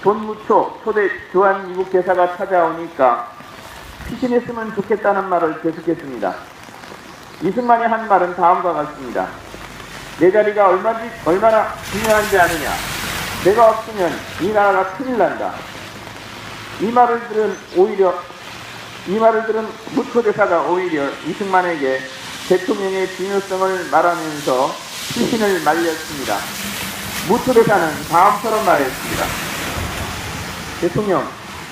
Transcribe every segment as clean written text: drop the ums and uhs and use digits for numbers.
존무초 초대 주한 미국 대사가 찾아오니까 피신했으면 좋겠다는 말을 계속했습니다. 이승만이 한 말은 다음과 같습니다. 내 자리가 얼마나 중요한지 아느냐. 내가 없으면 이 나라가 큰일 난다. 이 말을 들은 무초 대사가 오히려 이승만에게 대통령의 중요성을 말하면서 피신을 말렸습니다. 무초 대사는 다음처럼 말했습니다. 대통령,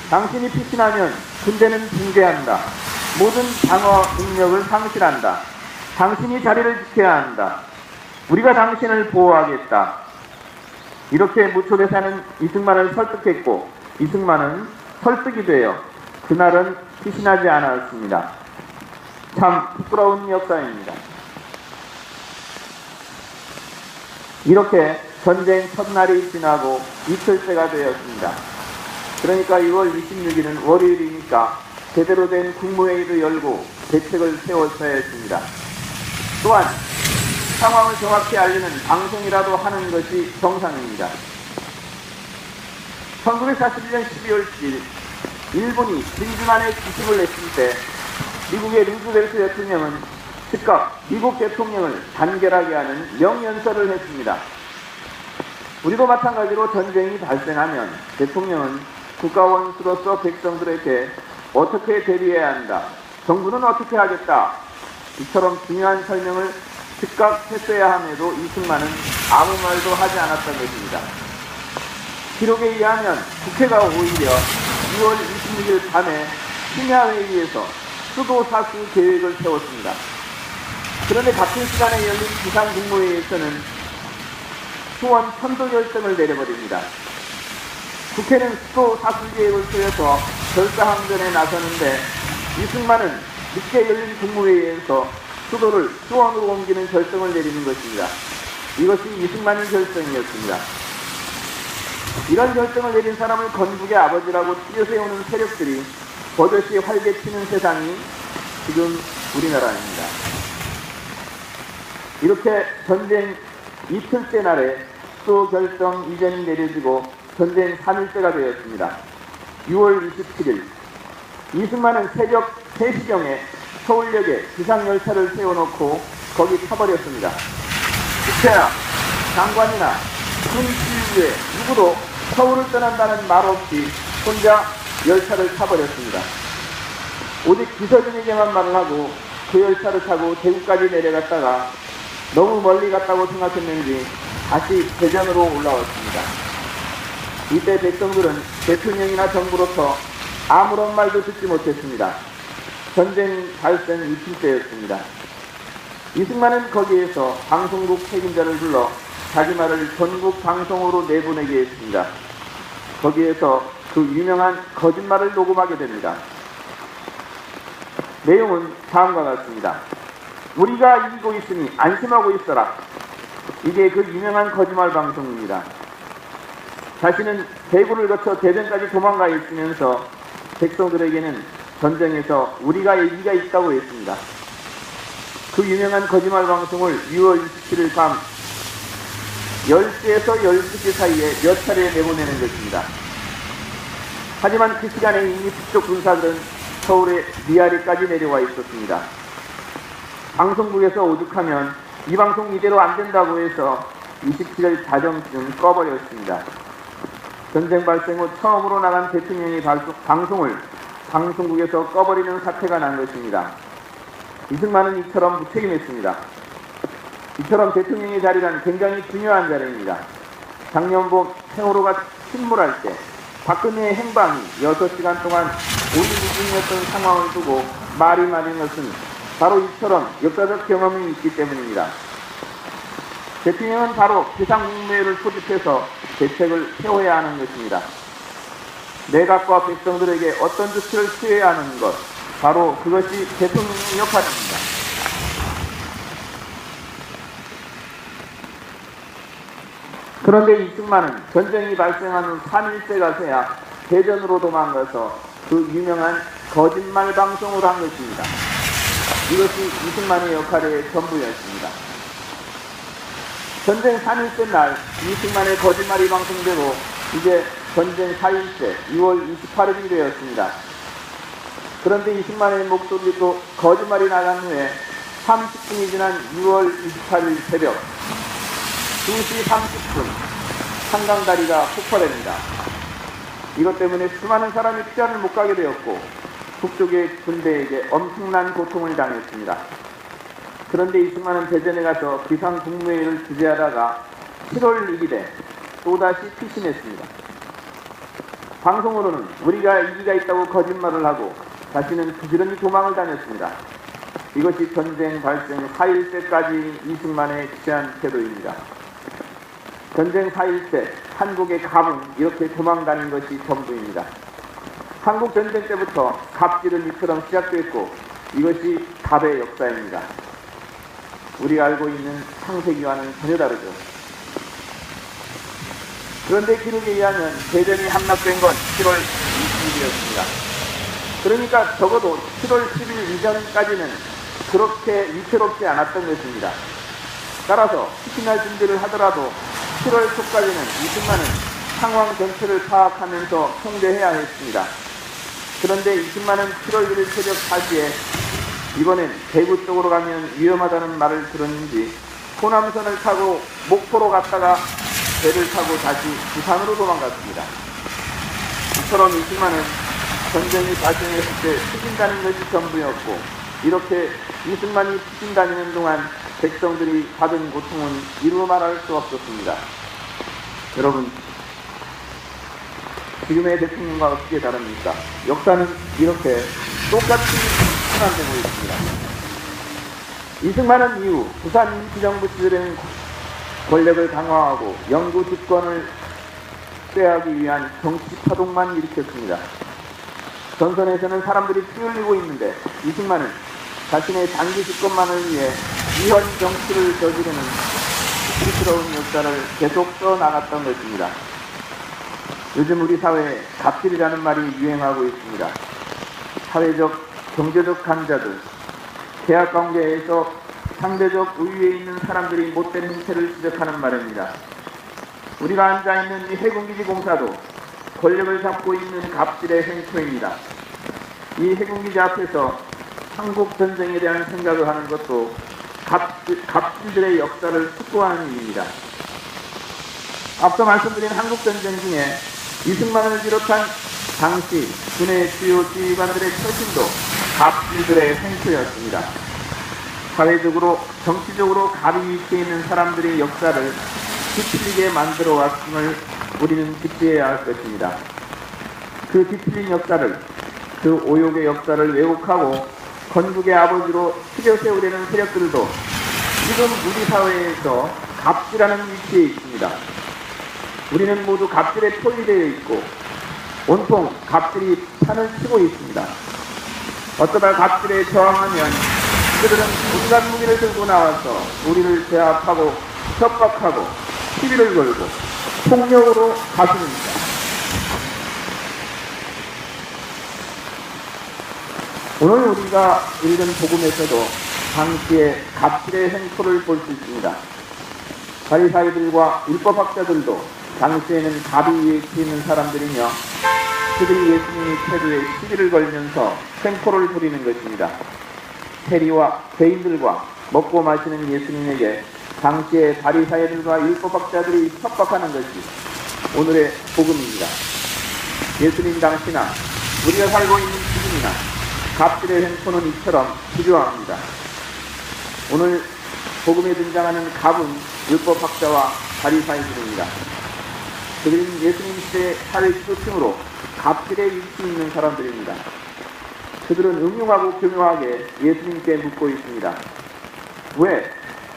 당신이 피신하면 군대는 붕괴한다. 모든 방어 능력을 상실한다. 당신이 자리를 지켜야 한다. 우리가 당신을 보호하겠다. 이렇게 무초 대사는 이승만을 설득했고 이승만은 설득이 되어 그날은 피신하지 않았습니다. 참 부끄러운 역사입니다. 이렇게 전쟁 첫날이 지나고 이틀째가 되었습니다. 그러니까 6월 26일은 월요일이니까 제대로 된 국무회의를 열고 대책을 세웠어야 했습니다. 또한 상황을 정확히 알리는 방송이라도 하는 것이 정상입니다. 1941년 12월 7일 일본이 진주만에 기습을 했을 때 미국의 루즈벨트 대통령은 즉각 미국 대통령을 단결하게 하는 명연설을 했습니다. 우리도 마찬가지로 전쟁이 발생하면 대통령은 국가원수로서 백성들에게 어떻게 대비해야 한다. 정부는 어떻게 하겠다. 이처럼 중요한 설명을 즉각 했어야 함에도 이승만은 아무 말도 하지 않았던 것입니다. 기록에 의하면 국회가 오히려 2월 26일 밤에 심야회의에서 수도사수 계획을 세웠습니다. 그런데 같은 시간에 열린 비상국무회의에서는 수원 편도 결정을 내려버립니다. 국회는 수도사수 계획을 세워서 결사항전에 나서는데 이승만은 늦게 열린 국무회의에서 수도를 수원으로 옮기는 결정을 내리는 것입니다. 이것이 이승만의 결정이었습니다. 이런 결정을 내린 사람을 건국의 아버지라고 띄어세우는 세력들이 버젓이 활개치는 세상이 지금 우리나라입니다. 이렇게 전쟁 이틀째 날에 수도 결정 이전이 내려지고 전쟁 3일째가 되었습니다. 6월 27일 이승만은 새벽 3시경에 서울역에 비상열차를 세워놓고 거기 타버렸습니다. 국회나 장관이나 군지휘에 누구도 서울을 떠난다는 말 없이 혼자 열차를 타버렸습니다. 오직 기서진에게만 말을 하고 그 열차를 타고 대구까지 내려갔다가 너무 멀리 갔다고 생각했는지 다시 대전으로 올라왔습니다. 이때 백성들은 대통령이나 정부로서 아무런 말도 듣지 못했습니다. 전쟁 발생 이틀째였습니다. 이승만은 거기에서 방송국 책임자를 불러 자기 말을 전국 방송으로 내보내게 했습니다. 거기에서 그 유명한 거짓말을 녹음하게 됩니다. 내용은 다음과 같습니다. 우리가 이기고 있으니 안심하고 있어라. 이게 그 유명한 거짓말 방송입니다. 자신은 대구를 거쳐 대전까지 도망가 있으면서 백성들에게는 전쟁에서 우리가 얘기가 있다고 했습니다. 그 유명한 거짓말 방송을 6월 27일 밤 10시에서 12시 사이에 몇 차례 내보내는 것입니다. 하지만 그 시간에 이미 북쪽 군사들은 서울의 미아리까지 내려와 있었습니다. 방송국에서 오죽하면 이 방송 이대로 안 된다고 해서 27일 자정쯤 꺼버렸습니다. 전쟁 발생 후 처음으로 나간 대통령의 방송을 방송국에서 꺼버리는 사태가 난 것입니다. 이승만은 이처럼 무책임했습니다. 이처럼 대통령의 자리란 굉장히 중요한 자리입니다. 작년 봄 세월호가 침몰할 때 박근혜의 행방이 6시간 동안 오리무중이었던 상황을 두고 말이 많은 것은 바로 이처럼 역사적 경험이 있기 때문입니다. 대통령은 바로 비상국무회의를 소집해서 대책을 세워야 하는 것입니다. 내각과 백성들에게 어떤 조치를 취해야 하는 것, 바로 그것이 대통령의 역할입니다. 그런데 이승만은 전쟁이 발생한 후 3일째가 새야 대전으로 도망가서 그 유명한 거짓말 방송을 한 것입니다. 이것이 이승만의 역할의 전부였습니다. 전쟁 3일째 날 이승만의 거짓말이 방송되고 이제 전쟁 4일째 2월 28일이 되었습니다. 그런데 이승만의 목소리도 거짓말이 나간 후에 30분이 지난 6월 28일 새벽 2시 30분 한강다리가 폭발됩니다. 이것 때문에 수많은 사람이 피난을 못 가게 되었고 북쪽의 군대에게 엄청난 고통을 당했습니다. 그런데 이승만은 대전에 가서 비상국무회의를 주재하다가 7월 1일에 또다시 피신했습니다. 방송으로는 우리가 이기가 있다고 거짓말을 하고 자신은 부지런히 도망을 다녔습니다. 이것이 전쟁 발생 4일째까지 이승만의 취한 태도입니다. 전쟁 4일째 한국의 갑은 이렇게 도망다닌 것이 전부입니다. 한국 전쟁 때부터 갑질은 이처럼 시작됐고 이것이 갑의 역사입니다. 우리가 알고 있는 창세기와는 전혀 다르죠. 그런데 기록에 의하면 대전이 함락된 건 7월 20일이었습니다. 그러니까 적어도 7월 10일 이전까지는 그렇게 위태롭지 않았던 것입니다. 따라서 피신할 준비를 하더라도 7월 초까지는 이승만은 상황 전체를 파악하면서 통제해야 했습니다. 그런데 이승만은 7월 1일 새벽 4시에 이번엔 대구 쪽으로 가면 위험하다는 말을 들었는지 호남선을 타고 목포로 갔다가 배를 타고 다시 부산으로 도망갔습니다. 이처럼 이승만은 전쟁이 발생했을 때 피신 다니는 것이 전부였고 이렇게 이승만이 피신 다니는 동안 백성들이 받은 고통은 이루 말할 수 없었습니다. 여러분, 지금의 대통령과 어떻게 다릅니까? 역사는 이렇게 똑같이 순환되고 있습니다. 이승만은 이후 부산 임시정부 시절에는 권력을 강화하고 영구 집권을 꾀하기 위한 정치 파동만 일으켰습니다. 전선에서는 사람들이 피 흘리고 있는데 이승만은 자신의 단기 집권만을 위해 이현 정치를 저지르는 수치스러운 역사를 계속 써나갔던 것입니다. 요즘 우리 사회에 갑질이라는 말이 유행하고 있습니다. 사회적, 경제적 강자들, 계약관계에서 상대적 우위에 있는 사람들이 못된 행태를 지적하는 말입니다. 우리가 앉아있는 이 해군기지 공사도 권력을 잡고 있는 갑질의 행토입니다. 이 해군기지 앞에서 한국전쟁에 대한 생각을 하는 것도 갑질들의 역사를 숙고하는 일입니다. 앞서 말씀드린 한국전쟁 중에 이승만을 비롯한 당시 군의 주요 지휘관들의 처신도 갑질들의 행토였습니다. 사회적으로, 정치적으로 갑이 위치해 있는 사람들의 역사를 뒤틀리게 만들어 왔음을 우리는 직시해야 할 것입니다. 그 뒤틀린 역사를, 그 오욕의 역사를 왜곡하고 건국의 아버지로 추려 세우려는 세력들도 지금 우리 사회에서 갑질하는 위치에 있습니다. 우리는 모두 갑질에 포위되어 있고 온통 갑질이 판을 치고 있습니다. 어쩌다 갑질에 저항하면 그들은 온갖 무기를 들고 나와서 우리를 제압하고 협박하고 시비를 걸고 폭력으로 가십니다. 오늘 우리가 읽은 복음에서도 당시의 갑질의 행토를 볼 수 있습니다. 바리사이들과 율법학자들도 당시에는 갑이 위치해 있는 사람들이며 그들이 예수님의 태도에 시비를 걸면서 행포를 부리는 것입니다. 세리와 죄인들과 먹고 마시는 예수님에게 당시의 바리사이들과 율법학자들이 협박하는 것이 오늘의 복음입니다. 예수님 당시나 우리가 살고 있는 지금이나 갑질의 행포는 이처럼 필요합니다. 오늘 복음에 등장하는 갑은 율법학자와 바리사이들입니다. 그들은 예수님 시대의 사회 지도층으로 갑질에 위치해 있는 사람들입니다. 그들은 음흉하고 교묘하게 예수님께 묻고 있습니다. 왜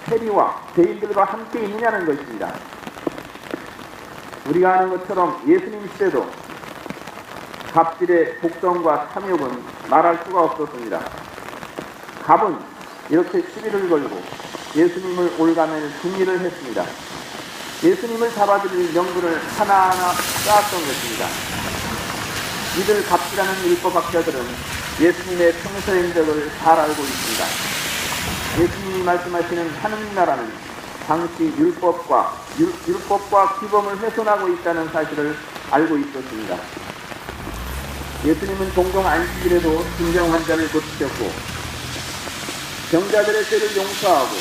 세리와 죄인들과 함께 있느냐는 것입니다. 우리가 아는 것처럼 예수님 시대도 갑질의 복종과 탐욕은 말할 수가 없었습니다. 갑은 이렇게 시비를 걸고 예수님을 올가매는 궁리를 했습니다. 예수님을 잡아들일 명분을 하나하나 쌓았던 것입니다. 이들 갑질하는 율법학자들은 예수님의 평소 행적을 잘 알고 있습니다. 예수님이 말씀하시는 하느님 나라는 당시 율법과 규범을 훼손하고 있다는 사실을 알고 있었습니다. 예수님은 종종 안식일에도 중병 환자를 고치셨고 병자들의 죄를 용서하고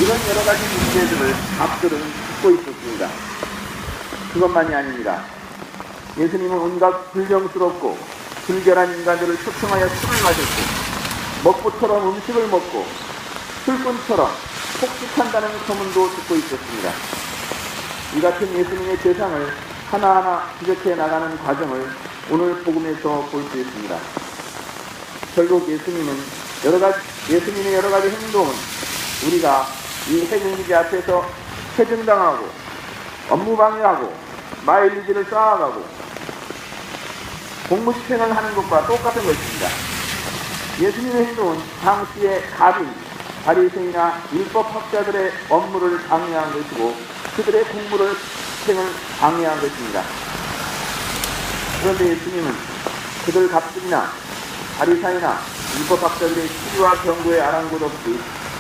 이런 여러 가지 문제들을 밥들은 듣고 있었습니다. 그것만이 아닙니다. 예수님은 온갖 불경스럽고 불결한 인간들을 초청하여 술을 마셨고 먹보처럼 음식을 먹고 술꾼처럼 폭식한다는 소문도 듣고 있었습니다. 이 같은 예수님의 대상을 하나하나 지적해 나가는 과정을 오늘 복음에서 볼 수 있습니다. 결국 예수님의 여러 가지 행동은 우리가 이 해공기지 앞에서 회증당하고 업무방해하고 마일리지를 쌓아가고 공무집행을 하는 것과 똑같은 것입니다. 예수님의 행동은 당시의 갑인, 바리새인이나 율법학자들의 업무를 방해한 것이고 그들의 공부를 집행을 방해한 것입니다. 그런데 예수님은 그들 갑들이나 바리새인이나 율법학자들의 시비와 경고에 아랑곳 없이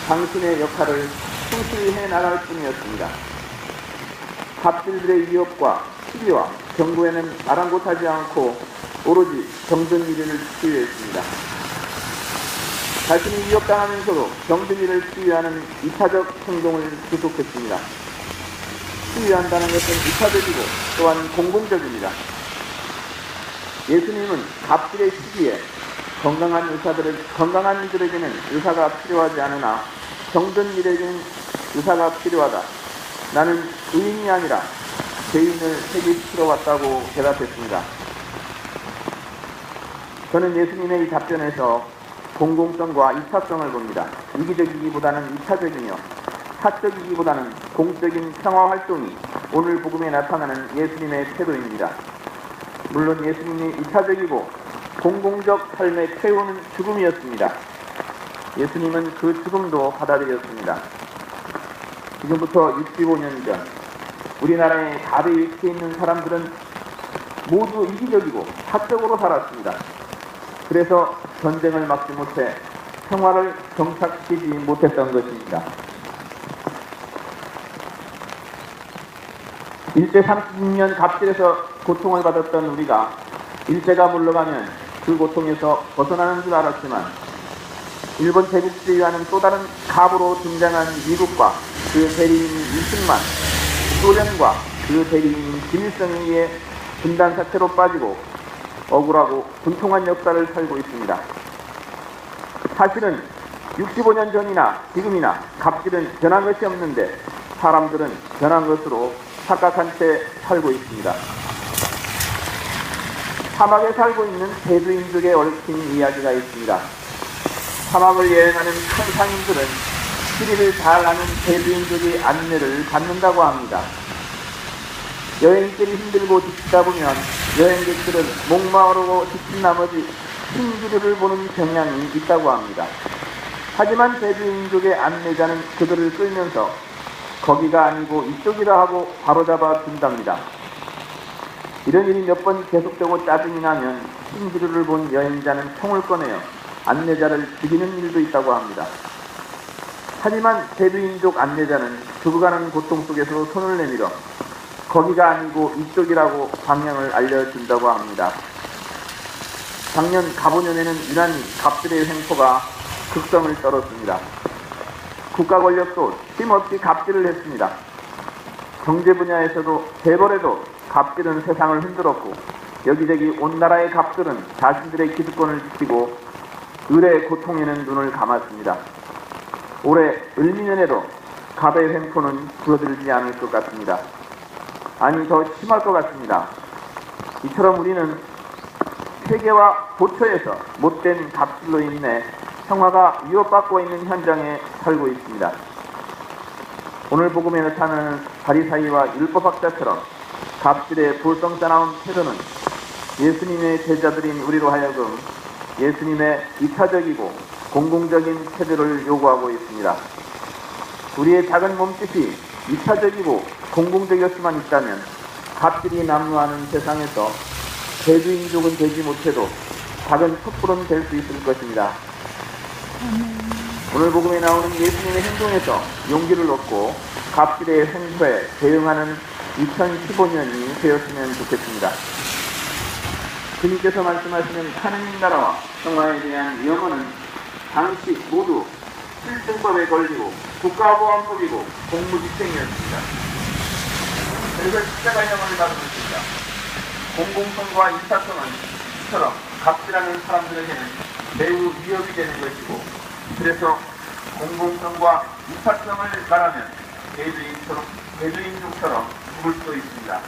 당신의 역할을 충실히 해나갈 뿐이었습니다. 갑들들의 위협과 시비와 경고에는 아랑곳하지 않고 오로지 병든 이를 치유했습니다. 자신이 위협당하면서도 병든 이를 치유하는 이타적 행동을 계속했습니다. 치유한다는 것은 이타적이고 또한 공공적입니다. 예수님은 갑들의 시기에 건강한 이들에게는 의사가 필요하지 않으나 병든 이들에게는 의사가 필요하다. 나는 의인이 아니라 죄인을 해결시키러 왔다고 대답했습니다. 저는 예수님의 이 답변에서 공공성과 이타성을 봅니다. 이기적이기보다는 이타적이며 사적이기보다는 공적인 평화활동이 오늘 복음에 나타나는 예수님의 태도입니다. 물론 예수님이 이타적이고 공공적 삶의 최후는 죽음이었습니다. 예수님은 그 죽음도 받아들였습니다. 지금부터 65년 전 우리나라의 답에 위치해 있는 사람들은 모두 이기적이고 사적으로 살았습니다. 그래서 전쟁을 막지 못해 평화를 정착시키지 못했던 것입니다. 일제 30년 갑질에서 고통을 받았던 우리가 일제가 물러가면 그 고통에서 벗어나는 줄 알았지만 일본 제국주의와는 또 다른 갑으로 등장한 미국과 그 대리인 이승만, 소련과 그 대리인 김일성에 의해 분단 사태로 빠지고 억울하고 분통한 역사를 살고 있습니다. 사실은 65년 전이나 지금이나 갑질은 변한 것이 없는데 사람들은 변한 것으로 착각한 채 살고 있습니다. 사막에 살고 있는 배두인족에 얽힌 이야기가 있습니다. 사막을 여행하는 큰 상인들은 지리를 잘 아는 배두인족의 안내를 받는다고 합니다. 여행길이 힘들고 지치다 보면 여행객들은 목마르고 지친 나머지 흰기류를 보는 경향이 있다고 합니다. 하지만 배두인족의 안내자는 그들을 끌면서 거기가 아니고 이쪽이라 하고 바로잡아 준답니다. 이런 일이 몇 번 계속되고 짜증이 나면 흰기류를 본 여행자는 총을 꺼내어 안내자를 죽이는 일도 있다고 합니다. 하지만 배두인족 안내자는 죽어가는 고통 속에서 손을 내밀어 거기가 아니고 이쪽이라고 방향을 알려준다고 합니다. 작년 가보년에는 유난히 갑질의 횡포가 극성을 떨었습니다. 국가 권력도 힘없이 갑질을 했습니다. 경제 분야에서도 재벌에도 갑질은 세상을 흔들었고 여기저기 온 나라의 갑들은 자신들의 기득권을 지키고 을의 고통에는 눈을 감았습니다. 올해 을미년에도 갑의 횡포는 줄어들지 않을 것 같습니다. 아니 더 심할 것 같습니다. 이처럼 우리는 세계와 보초에서 못된 갑질로 인해 평화가 위협받고 있는 현장에 살고 있습니다. 오늘 복음에 나타나는 바리사이와 율법학자처럼 갑질의 볼썽사나운 태도는 예수님의 제자들인 우리로 하여금 예수님의 이타적이고 공공적인 태도를 요구하고 있습니다. 우리의 작은 몸짓이 이타적이고 공공적이었으만 있다면 갑질이 난무하는 세상에서 배두인족은 되지 못해도 작은 촛불은 될 수 있을 것입니다. 오늘 복음에 나오는 예수님의 행동에서 용기를 얻고 갑질의 횡포에 대응하는 2015년이 되었으면 좋겠습니다. 주님께서 말씀하시는 하느님 나라와 평화에 대한 영어는 당시 모두 실증법에 걸리고 국가보안법이고 공무집행이었습니다. 그래서 십자가형을 받은 것입니다. 공공성과 인사성은 이처럼 갑질하는 사람들에게는 매우 위협이 되는 것이고, 그래서 공공성과 인사성을 말하면 개주인족처럼 죽을 수도 있습니다.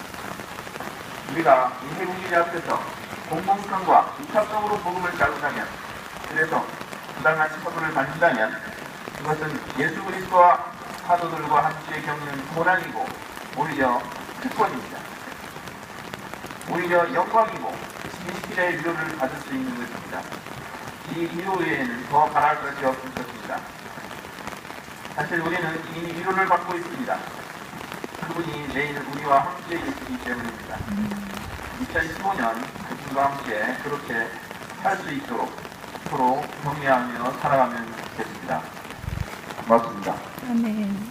우리가 이 해국일 앞에서 공공성과 인사성으로 복음을 잘못하면, 그래서 부당한 처벌을 받는다면 그것은 예수 그리스도와 사도들과 함께 겪는 고난이고 오히려 특권입니다. 오히려 영광이고 진실의 위로를 받을 수 있는 것입니다. 이 위로 외에는 더 바랄 것이 없을 것입니다. 사실 우리는 이미 위로를 받고 있습니다. 그분이 내일 우리와 함께 계시기 때문입니다. 2015년 그분과 함께 그렇게 살 수 있도록 서로 격려하며 살아가면 좋겠습니다. 고맙습니다. 아멘.